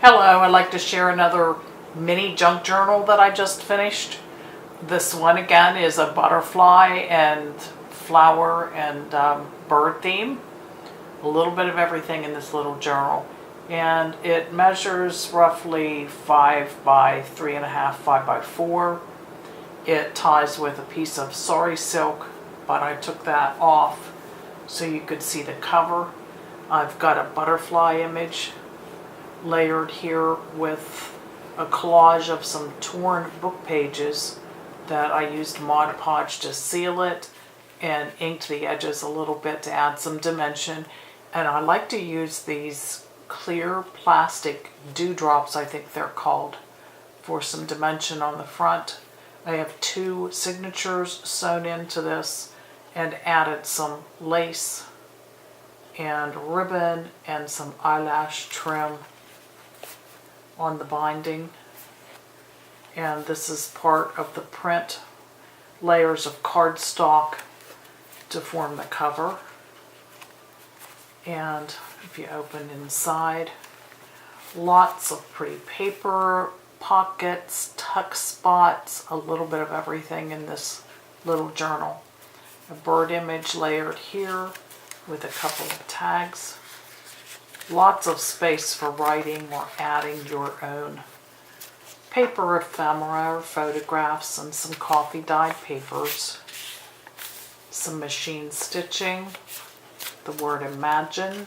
Hello, I'd like to share another mini junk journal that I just finished. This one again is a butterfly and flower and bird theme. A little bit of everything in this little journal. And it measures roughly 5 by 3.5, 5 by 4. It ties with a piece of sari silk, but I took that off so you could see the cover. I've got a butterfly image layered here with a collage of some torn book pages that I used Mod Podge to seal it and inked the edges a little bit to add some dimension. And I like to use these clear plastic dewdrops, I think they're called, for some dimension on the front. I have 2 signatures sewn into this and added some lace and ribbon and some eyelash trim on the binding. And this is part of the print, layers of cardstock to form the cover. And if you open inside, lots of pretty paper, pockets, tuck spots, a little bit of everything in this little journal. A bird image layered here with a couple of tags. Lots of space for writing or adding your own paper ephemera or photographs, and some coffee dyed papers. Some machine stitching, the word imagine,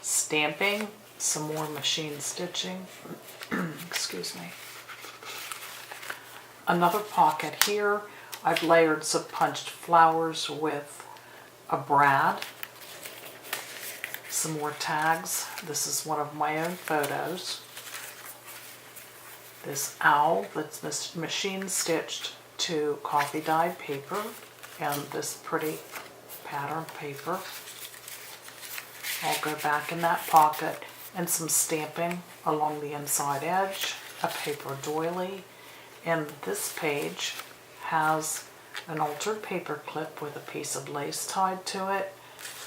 stamping, some more machine stitching, excuse me. Another pocket here. I've layered some punched flowers with a brad. Some more tags. This is one of my own photos. This owl that's machine stitched to coffee dyed paper, and this pretty pattern paper. I'll go back in that pocket, and some stamping along the inside edge, a paper doily, and this page has an altered paper clip with a piece of lace tied to it,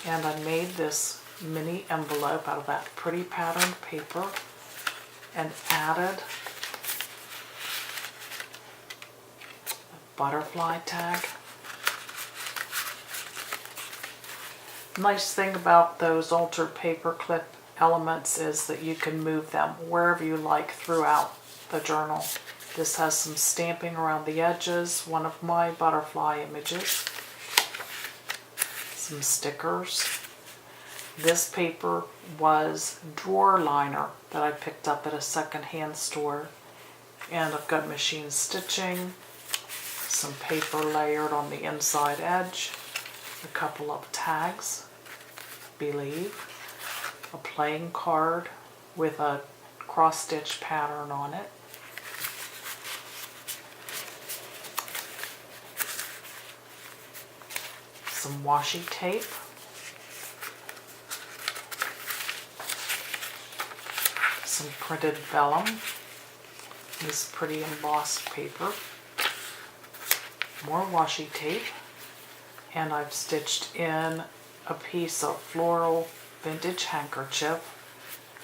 and I made this mini envelope out of that pretty patterned paper and added a butterfly tag. Nice thing about those altered paper clip elements is that you can move them wherever you like throughout the journal. This has some stamping around the edges, one of my butterfly images, some stickers. This paper was drawer liner that I picked up at a secondhand store, and I've got machine stitching, some paper layered on the inside edge, a couple of tags, believe, a playing card with a cross-stitch pattern on it, some washi tape, some printed vellum, this pretty embossed paper, more washi tape, and I've stitched in a piece of floral vintage handkerchief.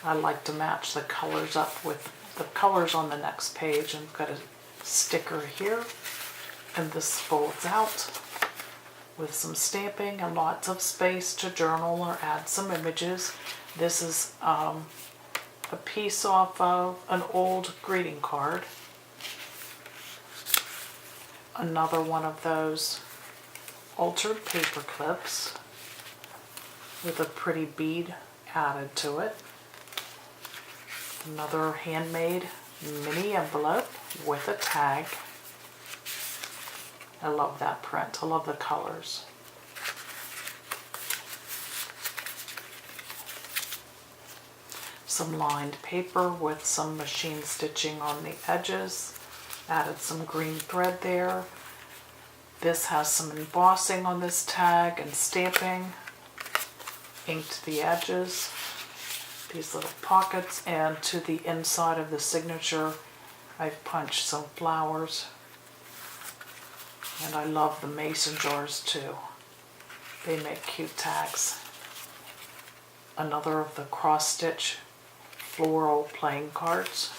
I like to match the colors up with the colors on the next page, and I've got a sticker here, and this folds out with some stamping and lots of space to journal or add some images. This is a piece off of an old greeting card. Another one of those altered paper clips with a pretty bead added to it. Another handmade mini envelope with a tag. I love that print. I love the colors. Some lined paper with some machine stitching on the edges. Added some green thread there. This has some embossing on this tag and stamping. Inked the edges, these little pockets, and to the inside of the signature I've punched some flowers. And I love the mason jars too. They make cute tags. another of the cross-stitch floral playing cards.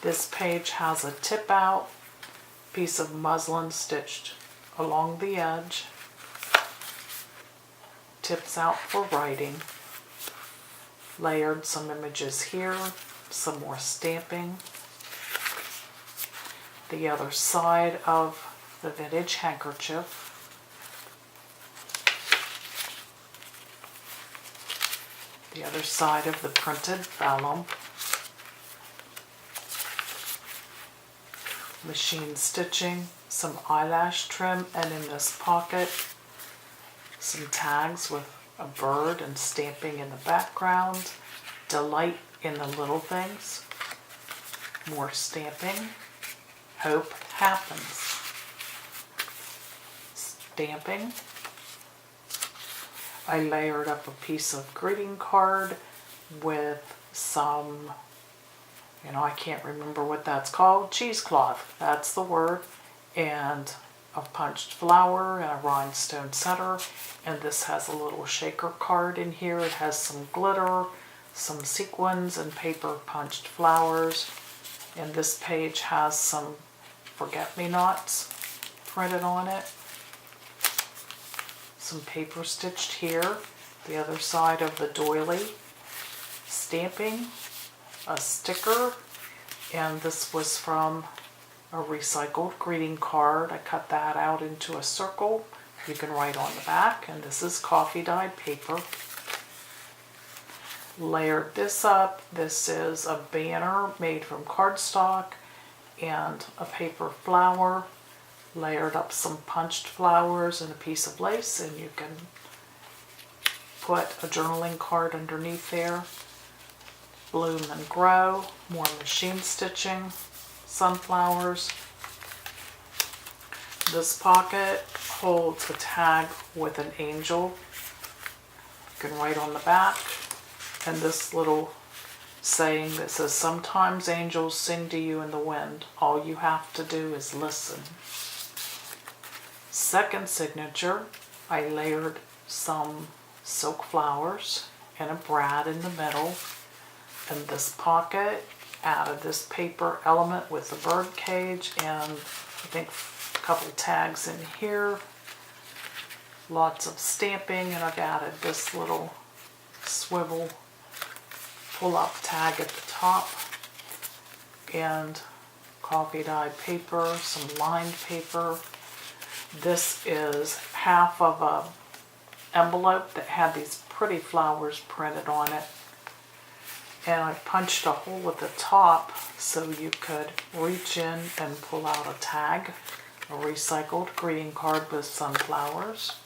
This page has a tip out piece of muslin stitched along the edge. Tips out for writing. Layered some images here, some more stamping. The other side of the vintage handkerchief. The other side of the printed vellum. Machine stitching, some eyelash trim, and in this pocket some tags with a bird and stamping in the background. Delight in the little things. More stamping. Hope happens. Stamping. I layered up a piece of greeting card with some, I can't remember what that's called, cheesecloth, that's the word, and a punched flower and a rhinestone center. And this has a little shaker card in here. It has some glitter, some sequins, and paper punched flowers. And this page has some forget-me-nots printed on it. Some paper stitched here. The other side of the doily. Stamping, a sticker, and this was from a recycled greeting card. I cut that out into a circle. You can write on the back, and this is coffee dyed paper. Layered this up. This is a banner made from cardstock and a paper flower. Layered up some punched flowers and a piece of lace, and you can put a journaling card underneath there. Bloom and grow, more machine stitching, sunflowers. This pocket holds a tag with an angel. You can write on the back, and this little saying that says, "Sometimes angels sing to you in the wind. All you have to do is listen." Second signature, I layered some silk flowers and a brad in the middle. And this pocket added this paper element with the bird cage and I think a couple tags in here. Lots of stamping, and I've added this little swivel pull-up tag at the top. And coffee dyed paper, some lined paper. This is half of a envelope that had these pretty flowers printed on it. And I punched a hole at the top so you could reach in and pull out a tag. A recycled greeting card with sunflowers.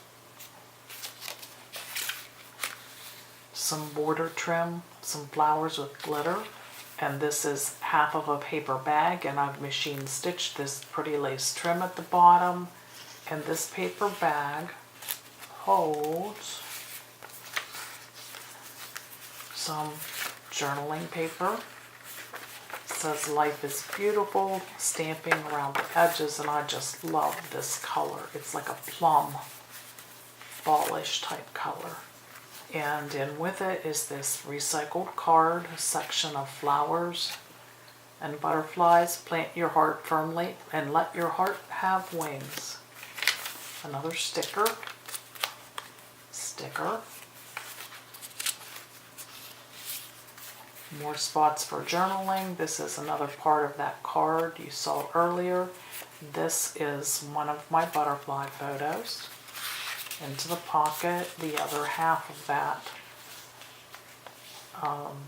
Some border trim, some flowers with glitter. And this is half of a paper bag, and I've machine stitched this pretty lace trim at the bottom. And this paper bag holds some journaling paper. It says "Life is beautiful," stamping around the edges, and I just love this color. It's like a plum, ballish type color. And in with it is this recycled card, a section of flowers and butterflies. Plant your heart firmly and let your heart have wings. Another sticker. More spots for journaling. This is another part of that card you saw earlier. This is one of my butterfly photos. Into the pocket, the other half of that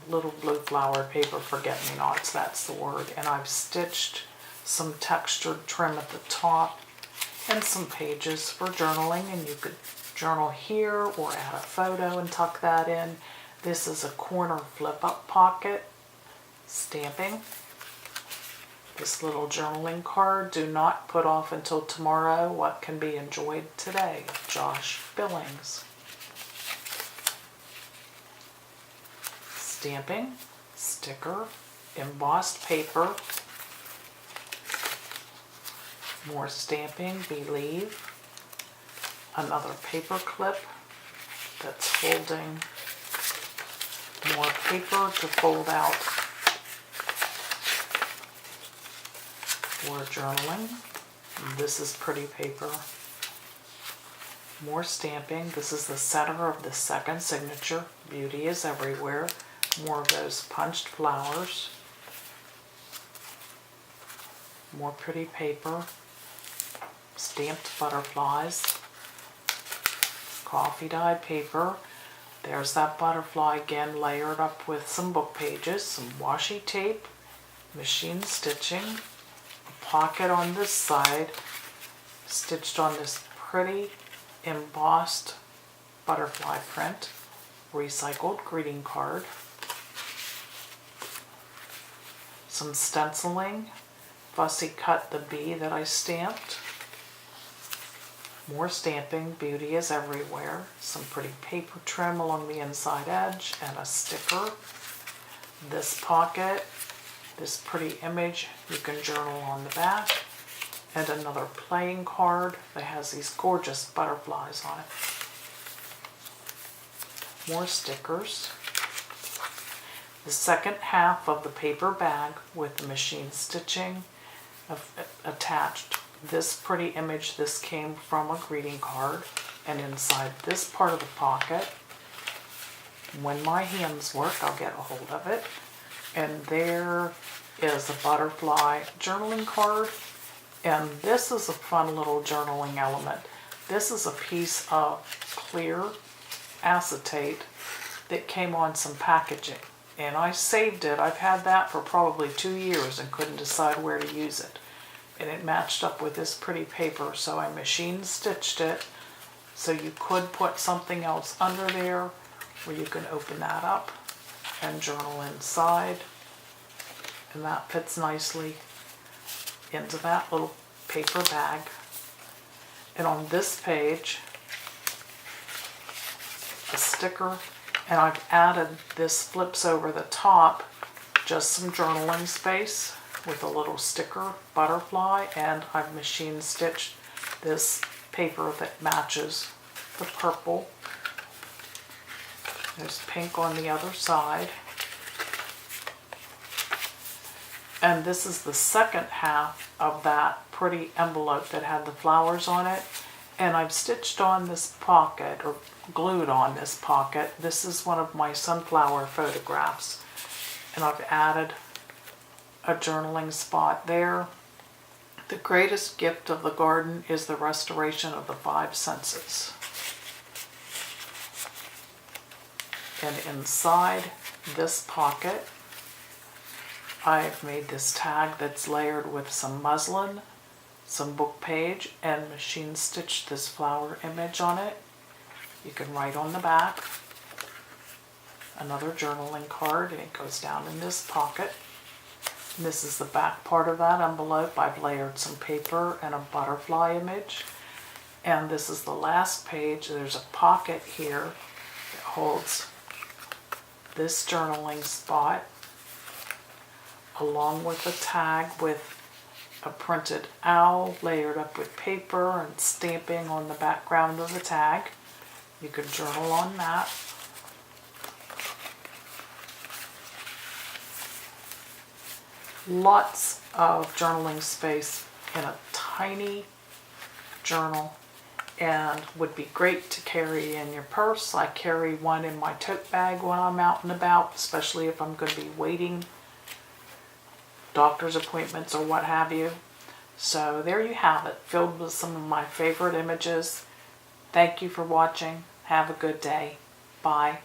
little blue flower paper, forget-me-nots, that's the word. And I've stitched some textured trim at the top and some pages for journaling, and you could journal here or add a photo and tuck that in. This is a corner flip-up pocket, stamping. This little journaling card, "Do not put off until tomorrow what can be enjoyed today." Josh Billings. Stamping, sticker, embossed paper, more stamping, believe, another paper clip that's holding more paper to fold out for journaling. This is pretty paper. More stamping. This is the center of the second signature. Beauty is everywhere. More of those punched flowers. More pretty paper. Stamped butterflies. Coffee dyed paper. There's that butterfly again, layered up with some book pages, some washi tape, machine stitching, a pocket on this side, stitched on this pretty embossed butterfly print, recycled greeting card, some stenciling, fussy cut the bee that I stamped, more stamping, beauty is everywhere, some pretty paper trim along the inside edge, and a sticker. This pocket, this pretty image, you can journal on the back, and another playing card that has these gorgeous butterflies on it. More stickers. The second half of the paper bag with the machine stitching attached. This pretty image, this came from a greeting card, and inside this part of the pocket, when my hands work, I'll get a hold of it, and there is a butterfly journaling card, and this is a fun little journaling element. This is a piece of clear acetate that came on some packaging, and I saved it. I've had that for probably 2 years and couldn't decide where to use it. And it matched up with this pretty paper, so I machine stitched it so you could put something else under there where you can open that up and journal inside, and that fits nicely into that little paper bag. And on this page, a sticker, and I've added, this flips over the top, just some journaling space with a little sticker butterfly, and I've machine stitched this paper that matches the purple. There's pink on the other side. And this is the second half of that pretty envelope that had the flowers on it. And I've stitched on this pocket, or glued on this pocket. This is one of my sunflower photographs. And I've added a journaling spot there. The greatest gift of the garden is the restoration of the 5 senses. And inside this pocket, I've made this tag that's layered with some muslin, some book page, and machine stitched this flower image on it. You can write on the back. Another journaling card, and it goes down in this pocket. And this is the back part of that envelope. I've layered some paper and a butterfly image. And this is the last page. There's a pocket here that holds this journaling spot, along with a tag with a printed owl layered up with paper and stamping on the background of the tag. You can journal on that. Lots of journaling space in a tiny journal, and would be great to carry in your purse. I carry one in my tote bag when I'm out and about, especially if I'm going to be waiting doctor's appointments or what have you. So there you have it, filled with some of my favorite images. Thank you for watching. Have a good day. Bye.